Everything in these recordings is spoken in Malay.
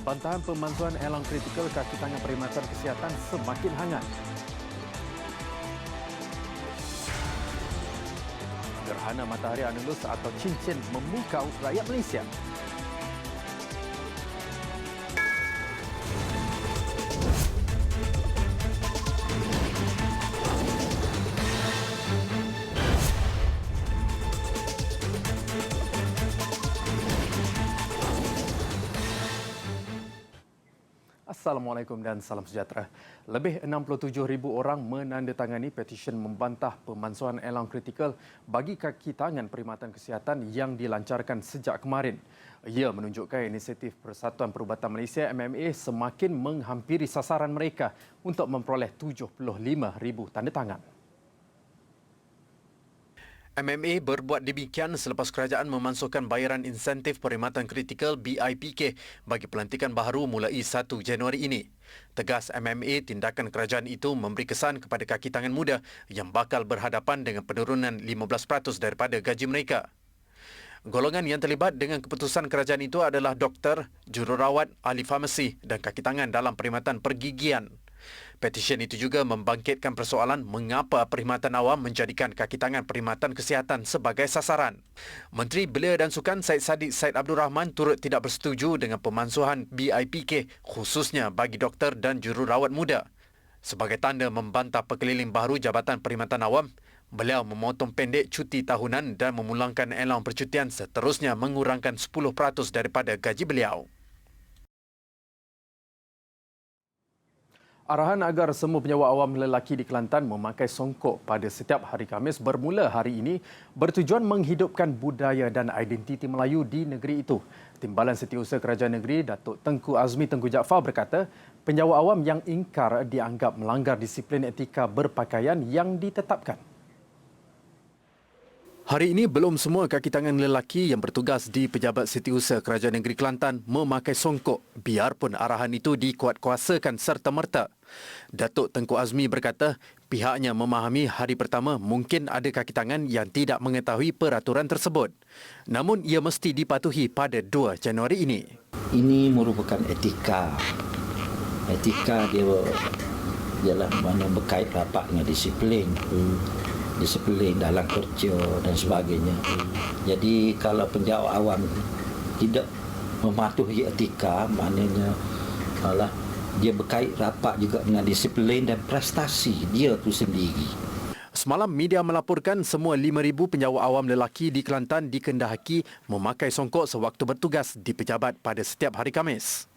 bantahan pemalsuan elang kritikal kaki tangan perkhidmatan kesihatan semakin hangat. Gerhana matahari Anulus atau cincin memukau rakyat Malaysia. Assalamualaikum dan salam sejahtera. Lebih 67,000 orang menandatangani petisyen membantah pemalsuan elang kritikal bagi kaki tangan perkhidmatan kesihatan yang dilancarkan sejak kemarin. Ia menunjukkan inisiatif Persatuan Perubatan Malaysia MMA semakin menghampiri sasaran mereka untuk memperoleh 75,000 tanda tangan. MMA berbuat demikian selepas kerajaan memansuhkan bayaran insentif perkhidmatan kritikal BIPK bagi pelantikan baharu mulai 1 Januari ini. Tegas MMA, tindakan kerajaan itu memberi kesan kepada kaki tangan muda yang bakal berhadapan dengan penurunan 15% daripada gaji mereka. Golongan yang terlibat dengan keputusan kerajaan itu adalah doktor, jururawat, ahli farmasi dan kaki tangan dalam perkhidmatan pergigian. Petisyen itu juga membangkitkan persoalan mengapa perkhidmatan awam menjadikan kaki tangan perkhidmatan kesihatan sebagai sasaran. Menteri Belia dan Sukan Syed Saddiq Syed Abdul Rahman turut tidak bersetuju dengan pemansuhan BIPK khususnya bagi doktor dan jururawat muda. Sebagai tanda membantah pekeliling baharu Jabatan Perkhidmatan Awam, beliau memotong pendek cuti tahunan dan memulangkan elang percutian seterusnya mengurangkan 10% daripada gaji beliau. Arahan agar semua penyewa awam lelaki di Kelantan memakai songkok pada setiap hari Khamis bermula hari ini bertujuan menghidupkan budaya dan identiti Melayu di negeri itu. Timbalan Setiausaha Kerajaan Negeri Datuk Tengku Azmi Tengku Jaafar berkata, penyewa awam yang ingkar dianggap melanggar disiplin etika berpakaian yang ditetapkan. Hari ini belum semua kaki tangan lelaki yang bertugas di Pejabat Setiausaha Kerajaan Negeri Kelantan memakai songkok biarpun arahan itu dikuatkuasakan serta-merta. Datuk Tengku Azmi berkata pihaknya memahami hari pertama mungkin ada kaki tangan yang tidak mengetahui peraturan tersebut. Namun ia mesti dipatuhi pada 2 Januari ini. Ini merupakan etika. Etika dia ialah mana berkait rapat dengan disiplin. Disiplin dalam kerja dan sebagainya. Jadi kalau penjawat awam tidak mematuhi etika, maknanya dia berkait rapat juga dengan disiplin dan prestasi dia tu sendiri. Semalam media melaporkan semua 5,000 penjawat awam lelaki di Kelantan dikendaki memakai songkok sewaktu bertugas di pejabat pada setiap hari Khamis.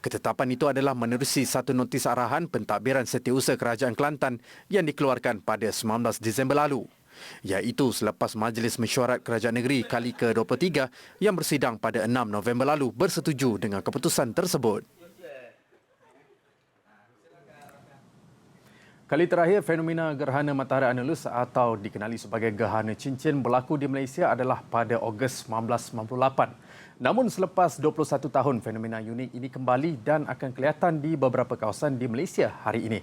Ketetapan itu adalah menerusi satu notis arahan pentadbiran Setiausaha Kerajaan Kelantan yang dikeluarkan pada 19 Disember lalu, iaitu selepas Majlis Mesyuarat Kerajaan Negeri kali ke-23 yang bersidang pada 6 November lalu bersetuju dengan keputusan tersebut. Kali terakhir fenomena gerhana matahari Anulus atau dikenali sebagai gerhana cincin berlaku di Malaysia adalah pada Ogos 1998. Namun selepas 21 tahun, fenomena unik ini kembali dan akan kelihatan di beberapa kawasan di Malaysia hari ini.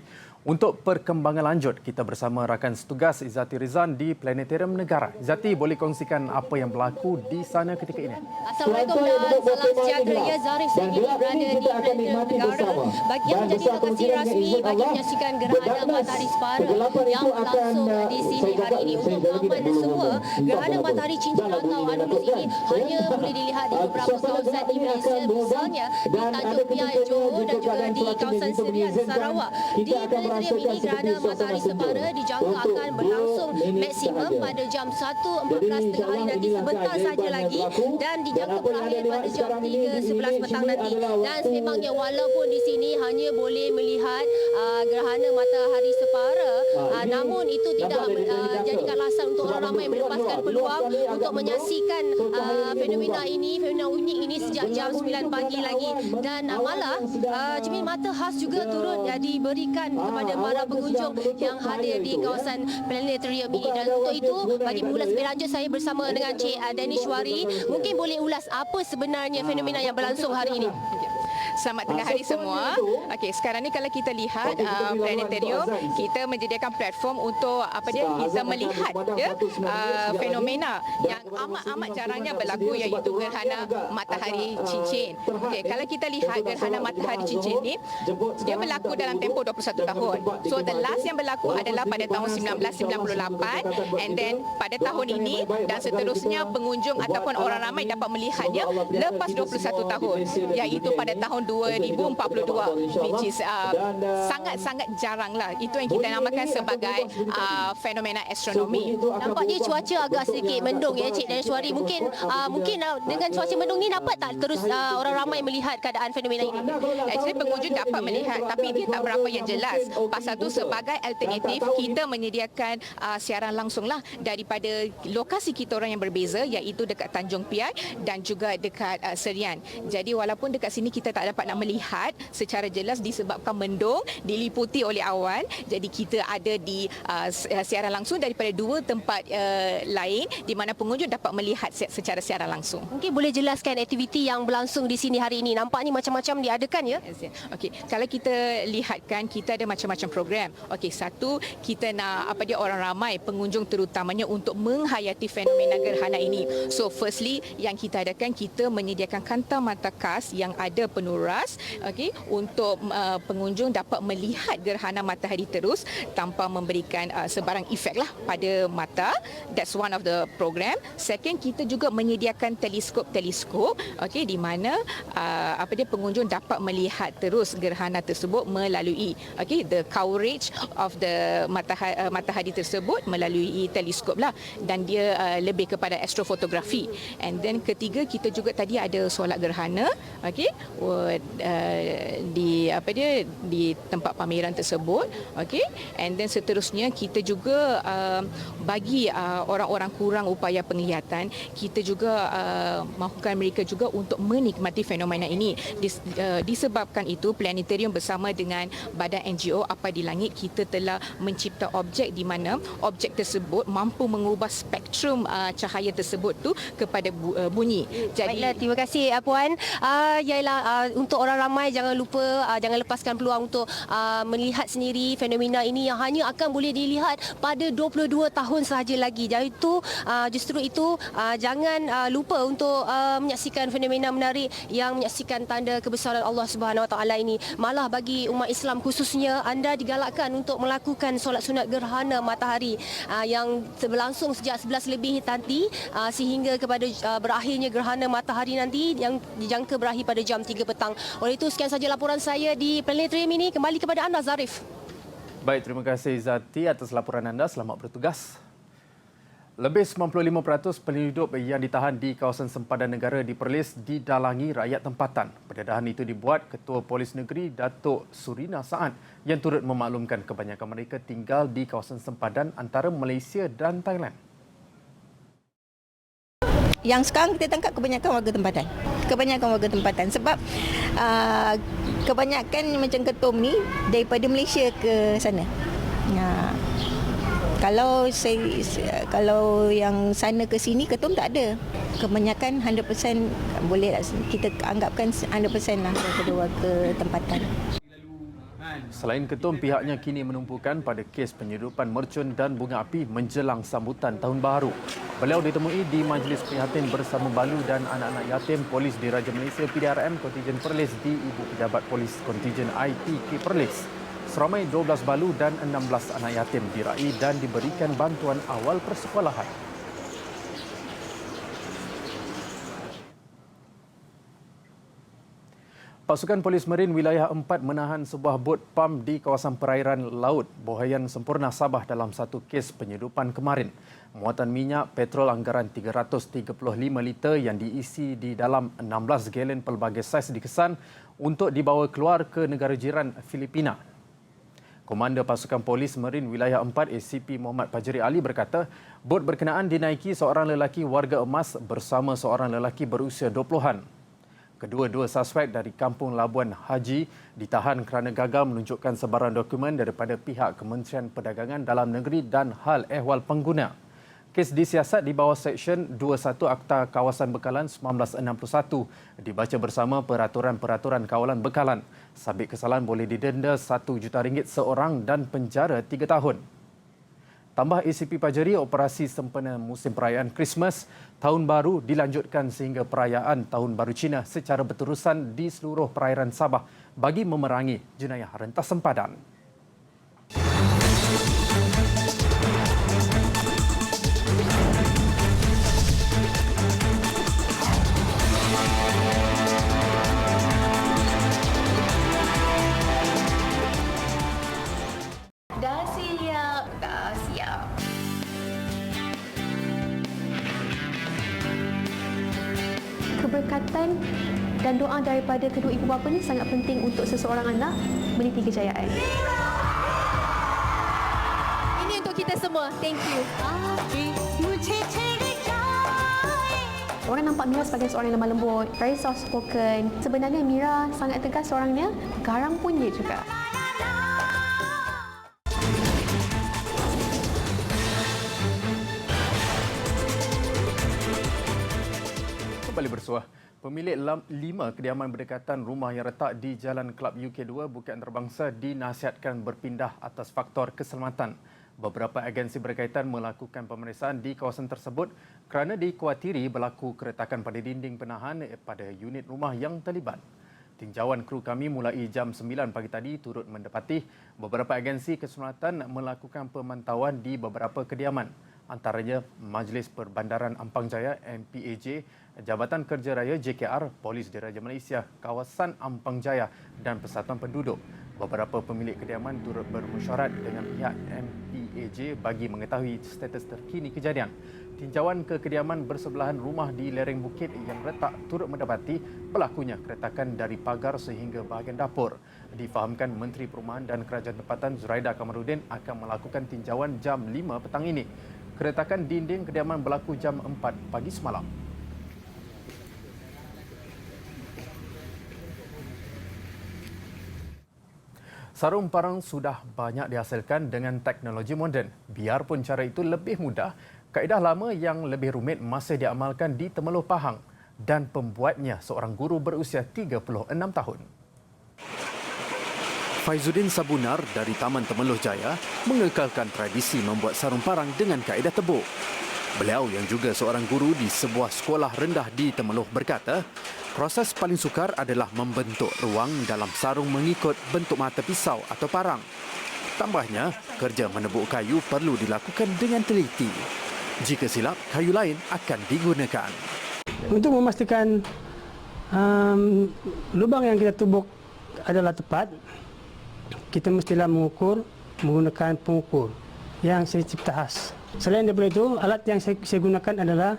Untuk perkembangan lanjut, kita bersama rakan setugas Izzati Rizan di Planetarium Negara. Izzati, boleh kongsikan apa yang berlaku di sana ketika ini? Assalamualaikum dan salam sejahtera. Ya, Zarif saat ini berada di Planetarium Negara bagi yang menjadi lokasi rasmi bagi menyaksikan gerhana matahari separa yang berlangsung di sini hari ini. Untuk pengalaman semua, gerhana matahari cincin atau Anulus ini hanya boleh dilihat di beberapa kawasan di Malaysia, misalnya di Tanjung Piai, Johor dan juga di kawasan Serian, Sarawak. Di Planetarium ini, gerhana matahari separa dijangka akan berlangsung maksimum pada jam 1.14 tengah hari nanti, sebentar saja lagi, dan dijangka berakhir pada jam 3.11 petang nanti. Dan sememangnya walaupun di sini hanya boleh melihat gerhana matahari separa, namun itu tidak jadikan alasan untuk orang ramai melepaskan peluang untuk menyaksikan fenomena ini, fenomena unik ini sejak jam 9 pagi lagi. Dan malah cermin mata khas juga turut diberikan kepada para pengunjung yang hadir di kawasan Planetarium ini. Dan untuk itu, bagi mengulas lebih lanjut, saya bersama dengan Cik Danishwari. Mungkin boleh ulas apa sebenarnya fenomena yang berlangsung hari ini? Selamat tengah hari semua. Okey, sekarang ni kalau kita lihat planetarium, kita menyediakan platform untuk kita melihat fenomena yang amat jarangnya berlaku, iaitu gerhana matahari cincin. Okey, kalau kita lihat gerhana matahari cincin ni, dia berlaku dalam tempoh 21 tahun. So the last yang berlaku adalah pada tahun 1998, and then pada tahun ini dan seterusnya pengunjung ataupun orang ramai dapat melihatnya lepas 21 tahun, iaitu pada tahun 2042, which is sangat-sangat jarang lah. Itu yang kita namakan sebagai fenomena astronomi. Nampaknya cuaca agak sedikit mendung ya Cik dan Syuari. Mungkin dengan cuaca mendung ni dapat tak terus orang ramai melihat keadaan fenomena ini? Actually pengunjung dapat melihat, tapi dia tak berapa yang jelas. Pasal tu sebagai alternatif kita menyediakan siaran langsung lah daripada lokasi kita orang yang berbeza, iaitu dekat Tanjung Piai dan juga dekat Serian. Jadi walaupun dekat sini kita tak dapat nak melihat secara jelas disebabkan mendung, diliputi oleh awan, jadi kita ada di siaran langsung daripada dua tempat lain di mana pengunjung dapat melihat secara siaran langsung. Mungkin boleh jelaskan aktiviti yang berlangsung di sini hari ini. Nampaknya macam-macam diadakan ya? Okey, kalau kita lihatkan kita ada macam-macam program. Okey, satu, kita nak orang ramai pengunjung terutamanya untuk menghayati fenomena gerhana ini. So firstly yang kita adakan, kita menyediakan kacamata khas yang ada penuras, okey, untuk pengunjung dapat melihat gerhana matahari terus tanpa memberikan sebarang efek lah pada mata. That's one of the program. Second, kita juga menyediakan teleskop, okey, di mana pengunjung dapat melihat terus gerhana tersebut melalui the coverage of the matahari tersebut melalui teleskop lah, dan dia lebih kepada astrofotografi. And then ketiga, kita juga tadi ada solat gerhana, okey, di tempat pameran tersebut, okey. And then seterusnya kita juga bagi orang-orang kurang upaya penglihatan, kita juga mahukan mereka juga untuk menikmati fenomena ini. Disebabkan itu planetarium bersama dengan badan NGO Apa di Langit, kita telah mencipta objek di mana objek tersebut mampu mengubah spektrum cahaya tersebut tu kepada bunyi. Jadi baiklah, terima kasih Puan. Untuk orang ramai jangan lupa, jangan lepaskan peluang untuk melihat sendiri fenomena ini yang hanya akan boleh dilihat pada 22 tahun sahaja lagi. Jadi justru itu jangan lupa untuk menyaksikan fenomena menarik yang menyaksikan tanda kebesaran Allah Subhanahu Wa Taala ini. Malah bagi umat Islam khususnya, anda digalakkan untuk melakukan solat sunat gerhana matahari yang berlangsung sejak 11 lebih nanti sehingga kepada berakhirnya gerhana matahari nanti yang dijangka berakhir pada jam 3 petang. Oleh itu sekian saja laporan saya di planetarium ini. Kembali kepada anda Zarif. Baik, terima kasih Zati atas laporan anda. Selamat bertugas. Lebih 95% penduduk yang ditahan di kawasan sempadan negara di Perlis didalangi rakyat tempatan. Pendedahan itu dibuat Ketua Polis Negeri Datuk Surina Saad yang turut memaklumkan kebanyakan mereka tinggal di kawasan sempadan antara Malaysia dan Thailand. Yang sekarang kita tangkap kebanyakan warga tempatan. Kebanyakan warga tempatan sebab kebanyakan macam ketum ni daripada Malaysia ke sana. Kalau yang sana ke sini ketum tak ada. Kebanyakan 100% boleh kita anggapkan 100% lah daripada warga tempatan. Selain ketum, pihaknya kini menumpukan pada kes penyeludupan mercun dan bunga api menjelang sambutan Tahun Baharu. Beliau ditemui di Majlis Prihatin bersama Balu dan anak-anak yatim Polis Diraja Malaysia PDRM Kontijen Perlis di Ibu Pejabat Polis Kontijen IPK Perlis. Seramai 12 balu dan 16 anak yatim diraih dan diberikan bantuan awal persekolahan. Pasukan Polis Marin Wilayah 4 menahan sebuah bot pam di kawasan perairan laut Bohayan Sempurna Sabah dalam satu kes penyeludupan kemarin. Muatan minyak petrol anggaran 335 liter yang diisi di dalam 16 galen pelbagai saiz dikesan untuk dibawa keluar ke negara jiran Filipina. Komander Pasukan Polis Marin Wilayah 4 ACP Muhammad Fajri Ali berkata, bot berkenaan dinaiki seorang lelaki warga emas bersama seorang lelaki berusia 20-an. Kedua-dua suspek dari Kampung Labuan Haji ditahan kerana gagal menunjukkan sebarang dokumen daripada pihak Kementerian Perdagangan Dalam Negeri dan Hal Ehwal Pengguna. Kes disiasat di bawah Seksyen 21 Akta Kawasan Bekalan 1961 dibaca bersama Peraturan-Peraturan Kawalan Bekalan. Sabit kesalahan boleh didenda RM1 juta seorang dan penjara 3 tahun. Tambah ACP Pajeri, operasi sempena musim perayaan Christmas Tahun Baru dilanjutkan sehingga perayaan Tahun Baru Cina secara berterusan di seluruh perairan Sabah bagi memerangi jenayah rentas sempadan. Dah siap. Keberkatan dan doa daripada kedua ibu bapa ni sangat penting untuk seseorang anak meniti kejayaan. Ini untuk kita semua. Thank you. Orang nampak Mira sebagai seorang yang lemah lembut, very soft spoken. Sebenarnya Mira sangat tegas orangnya, garang pun dia juga. Kembali bersuah. Pemilik 5 kediaman berdekatan rumah yang letak di Jalan Kelab UK2 Bukit Antarabangsa dinasihatkan berpindah atas faktor keselamatan. Beberapa agensi berkaitan melakukan pemeriksaan di kawasan tersebut kerana dikuatiri berlaku keretakan pada dinding penahan pada unit rumah yang terlibat. Tinjauan kru kami mulai jam 9 pagi tadi turut mendapati beberapa agensi keselamatan melakukan pemantauan di beberapa kediaman. Antaranya Majlis Perbandaran Ampang Jaya MPAJ, Jabatan Kerja Raya JKR, Polis Diraja Malaysia, Kawasan Ampang Jaya dan Persatuan Penduduk. Beberapa pemilik kediaman turut bermesyuarat dengan pihak MPAJ bagi mengetahui status terkini kejadian. Tinjauan ke kediaman bersebelahan rumah di lereng bukit yang letak turut mendapati berlakunya keretakan dari pagar sehingga bahagian dapur. Difahamkan Menteri Perumahan dan Kerajaan Tempatan Zuraida Kamaluddin akan melakukan tinjauan jam 5 petang ini. Keretakan dinding kediaman berlaku jam 4 pagi semalam. Sarung parang sudah banyak dihasilkan dengan teknologi moden. Biarpun cara itu lebih mudah, kaedah lama yang lebih rumit masih diamalkan di Temeloh Pahang dan pembuatnya seorang guru berusia 36 tahun. Faizuddin Sabunar dari Taman Temeloh Jaya mengekalkan tradisi membuat sarung parang dengan kaedah tebuk. Beliau yang juga seorang guru di sebuah sekolah rendah di Temeloh berkata, proses paling sukar adalah membentuk ruang dalam sarung mengikut bentuk mata pisau atau parang. Tambahnya, kerja menebuk kayu perlu dilakukan dengan teliti. Jika silap, kayu lain akan digunakan. Untuk memastikan lubang yang kita tubuk adalah tepat, kita mestilah mengukur menggunakan pengukur yang saya cipta khas. Selain daripada itu, alat yang saya gunakan adalah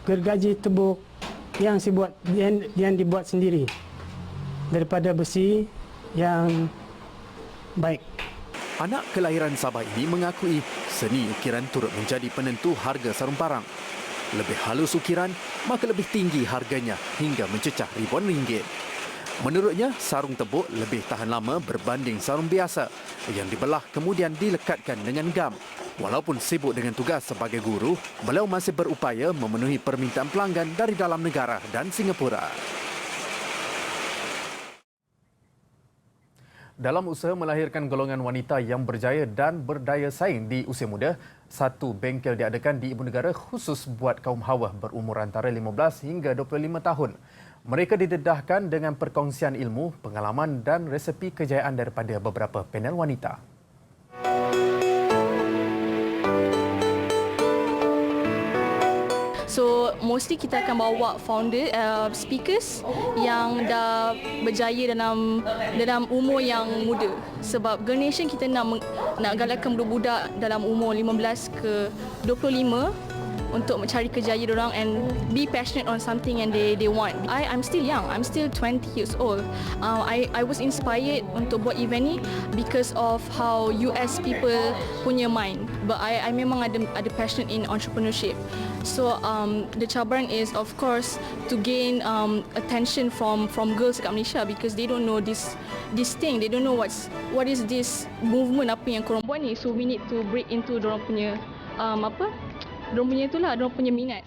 gergaji tebuk yang dibuat sendiri daripada besi yang baik. Anak kelahiran Sabah ini mengakui seni ukiran turut menjadi penentu harga sarung parang. Lebih halus ukiran, maka lebih tinggi harganya hingga mencecah ribuan ringgit. Menurutnya, sarung tebuk lebih tahan lama berbanding sarung biasa yang dibelah kemudian dilekatkan dengan gam. Walaupun sibuk dengan tugas sebagai guru, beliau masih berupaya memenuhi permintaan pelanggan dari dalam negara dan Singapura. Dalam usaha melahirkan golongan wanita yang berjaya dan berdaya saing di usia muda, satu bengkel diadakan di Ibu Negara khusus buat kaum hawa berumur antara 15 hingga 25 tahun. Mereka didedahkan dengan perkongsian ilmu, pengalaman dan resepi kejayaan daripada beberapa panel wanita. So mostly kita akan bawa founder, speakers yang dah berjaya dalam umur yang muda. Sebab Girl Nation kita nak galakkan budak-budak dalam umur 15 ke 25 untuk mencari kejayaan diorang and be passionate on something and they want. I'm still young. I'm still 20 years old. I was inspired untuk buat event ni because of how US people punya mind. But I memang ada passion in entrepreneurship. So the cabaran is of course to gain attention from girls kat Malaysia because they don't know this thing. They don't know what is this movement apa yang korang buat ni. So we need to break into dorang punya Diorang punya itulah, diorang punya minat.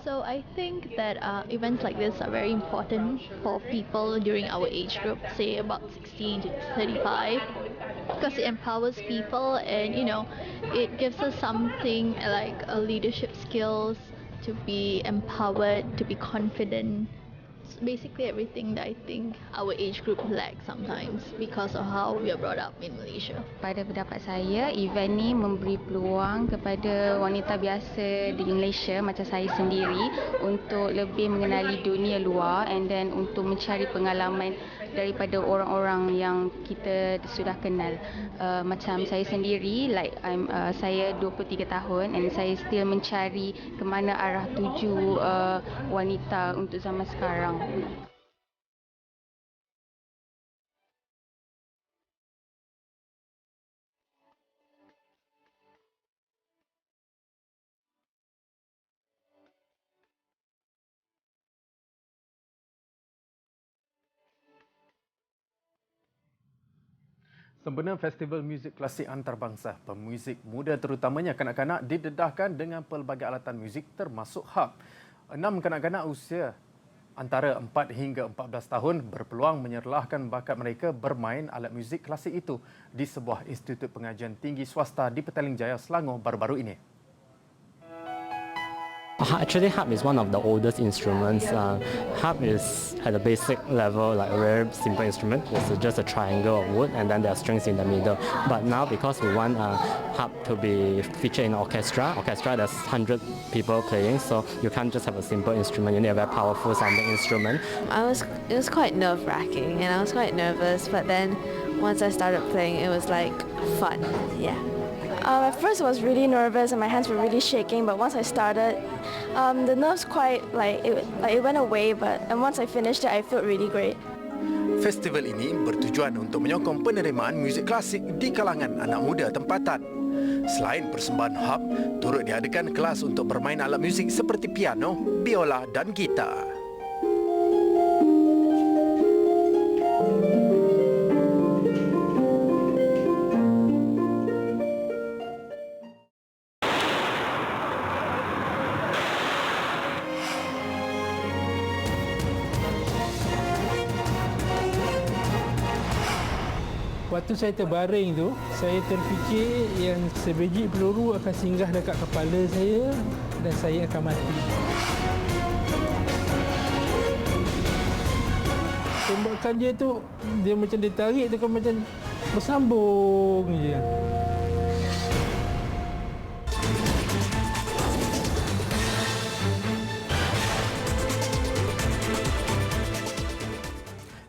So I think that events like this are very important for people during our age group, say about 16 to 35, because it empowers people and, you know, it gives us something like leadership skills, to be empowered, to be confident. It's basically everything that I think our age group lacks sometimes because of how we are brought up in Malaysia. Pada pendapat saya, event ni memberi peluang kepada wanita biasa di Malaysia macam saya sendiri untuk lebih mengenali dunia luar and then untuk mencari pengalaman daripada orang-orang yang kita sudah kenal. Macam saya sendiri, saya 23 tahun and saya still mencari ke mana arah tuju wanita untuk zaman sekarang. Sempena Festival Muzik Klasik Antarabangsa, pemuzik muda terutamanya kanak-kanak didedahkan dengan pelbagai alatan muzik termasuk harp. 6 kanak-kanak usia antara 4 hingga 14 tahun berpeluang menyerlahkan bakat mereka bermain alat muzik klasik itu di sebuah institut pengajian tinggi swasta di Petaling Jaya, Selangor baru-baru ini. Actually, harp is one of the oldest instruments. Harp is at a basic level like a very simple instrument. It's just a triangle of wood and then there are strings in the middle. But now, because we want harp to be featured in orchestra, there's 100 people playing, so you can't just have a simple instrument. You need a very powerful sounding instrument. It was quite nerve-wracking and I was quite nervous, but then once I started playing, it was like fun. Yeah. At first I was really nervous and my hands were really shaking, but once I started, the nerves it went away, and once I finished it, I felt really great. Festival ini bertujuan untuk menyokong penerimaan muzik klasik di kalangan anak muda tempatan. Selain persembahan harp, turut diadakan kelas untuk bermain alat muzik seperti piano, biola dan gitar. Waktu saya terbaring tu, saya terfikir yang sebiji peluru akan singgah dekat kepala saya dan saya akan mati. Tembakan dia tu, dia macam ditarik tu kan macam bersambung je.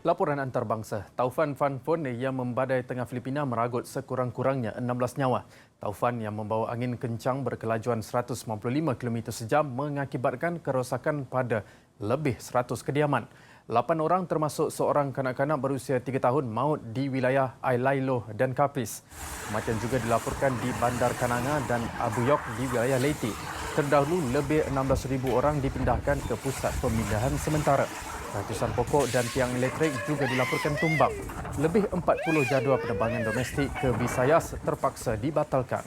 Laporan antarabangsa, taufan Fanfon yang membadai tengah Filipina meragut sekurang-kurangnya 16 nyawa. Taufan yang membawa angin kencang berkelajuan 195 km sejam mengakibatkan kerosakan pada lebih 100 kediaman. 8 orang termasuk seorang kanak-kanak berusia 3 tahun maut di wilayah Iloilo dan Capiz. Kematian juga dilaporkan di Bandar Kananga dan Abu Yok di wilayah Leyte. Terdahulu lebih 16,000 orang dipindahkan ke pusat pemindahan sementara. Ratusan pokok dan tiang elektrik juga dilaporkan tumbang. Lebih 40 jadual penerbangan domestik ke Visayas terpaksa dibatalkan.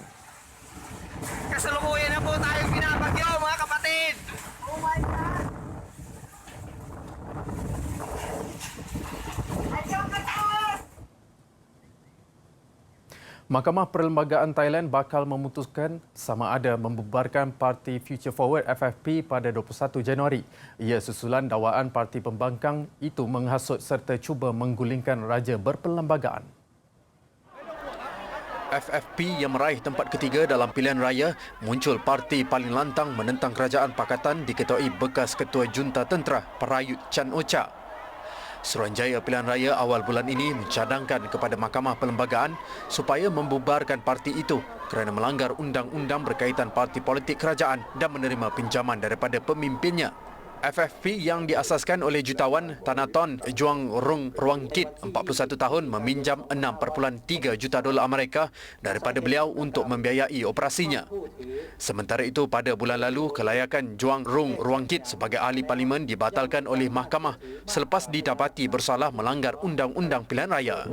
Kasalukuyan na po tayong binabagyo, mga kapatid! Oh my God! Mahkamah Perlembagaan Thailand bakal memutuskan sama ada membubarkan Parti Future Forward FFP pada 21 Januari. Ia susulan dakwaan parti pembangkang itu menghasut serta cuba menggulingkan Raja Berperlembagaan. FFP yang meraih tempat ketiga dalam pilihan raya muncul parti paling lantang menentang kerajaan pakatan diketuai bekas Ketua Junta Tentera Prayut Chan-o-cha. Suruhanjaya pilihan raya awal bulan ini mencadangkan kepada Mahkamah Perlembagaan supaya membubarkan parti itu kerana melanggar undang-undang berkaitan parti politik kerajaan dan menerima pinjaman daripada pemimpinnya. FFP yang diasaskan oleh jutawan Tanaton Juang Rung Ruang Kit, 41 tahun, meminjam 6.3 juta dolar Amerika daripada beliau untuk membiayai operasinya. Sementara itu, pada bulan lalu, kelayakan Juang Rung Ruang Kit sebagai ahli parlimen dibatalkan oleh mahkamah selepas didapati bersalah melanggar undang-undang pilihan raya.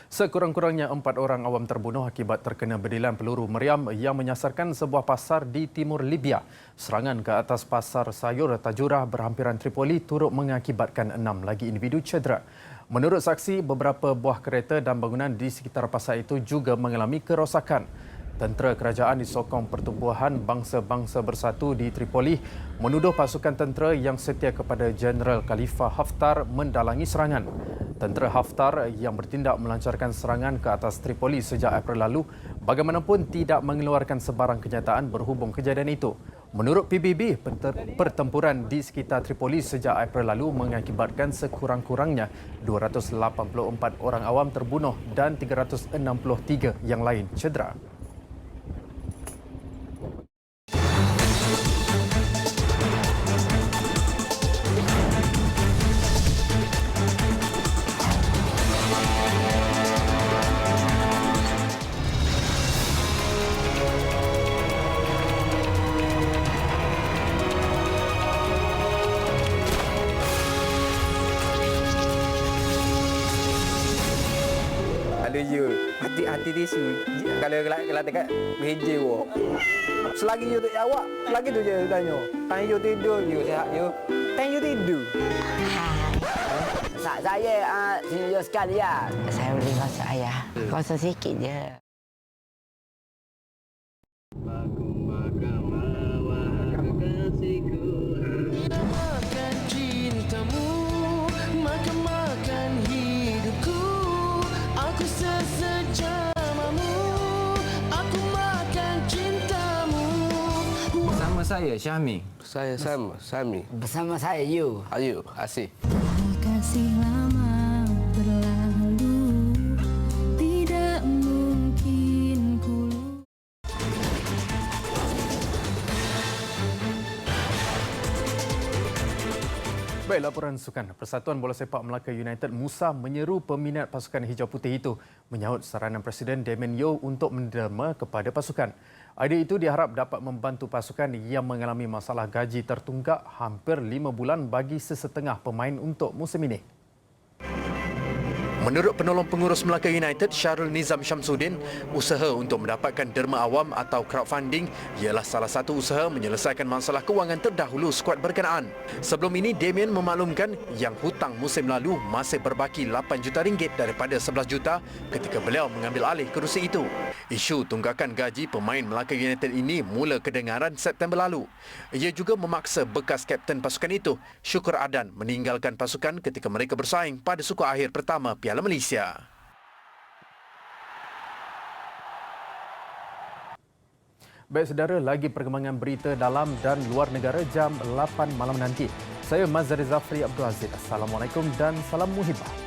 Sekurang-kurangnya 4 orang awam terbunuh akibat terkena bedilan peluru meriam yang menyasarkan sebuah pasar di timur Libya. Serangan ke atas pasar sayur Tajurah berhampiran Tripoli turut mengakibatkan 6 lagi individu cedera. Menurut saksi, beberapa buah kereta dan bangunan di sekitar pasar itu juga mengalami kerosakan. Tentera kerajaan disokong Pertubuhan Bangsa-Bangsa Bersatu di Tripoli menuduh pasukan tentera yang setia kepada Jeneral Khalifa Haftar mendalangi serangan. Tentera Haftar yang bertindak melancarkan serangan ke atas Tripoli sejak April lalu bagaimanapun tidak mengeluarkan sebarang kenyataan berhubung kejadian itu. Menurut PBB, pertempuran di sekitar Tripoli sejak April lalu mengakibatkan sekurang-kurangnya 284 orang awam terbunuh dan 363 yang lain cedera. Hati-hati tisu. Kalau dekat meja wo. Selagi you tak jawab, lagi tu je tanya. Tanya you tidur, you sihat you. Tanya you tidur. Saya senior sekali ya. Saya boleh masak ayah. Kuasa sikit je. Bersama saya Syahmi. Saya Sami. Bersama saya You. Ayu, Asih. Kasih lama berlalu, tidak mungkin ku. Baik, laporan sukan. Persatuan Bola Sepak Melaka United Musa menyeru peminat pasukan hijau putih itu menyahut saranan Presiden Damien Yeo untuk menderma kepada pasukan. Idea itu diharap dapat membantu pasukan yang mengalami masalah gaji tertunggak hampir 5 bulan bagi sesetengah pemain untuk musim ini. Menurut penolong pengurus Melaka United, Syarul Nizam Syamsuddin, usaha untuk mendapatkan derma awam atau crowdfunding ialah salah satu usaha menyelesaikan masalah kewangan terdahulu skuad berkenaan. Sebelum ini, Damien memaklumkan yang hutang musim lalu masih berbaki 8 juta ringgit daripada 11 juta ketika beliau mengambil alih kerusi itu. Isu tunggakan gaji pemain Melaka United ini mula kedengaran September lalu. Ia juga memaksa bekas kapten pasukan itu, Syukur Adan, meninggalkan pasukan ketika mereka bersaing pada suku akhir pertama Piala Malaysia. Baik saudara, lagi perkembangan berita dalam dan luar negara jam 8 malam nanti. Saya Mazhar Zafri Abdul Aziz. Assalamualaikum dan salam muhibah.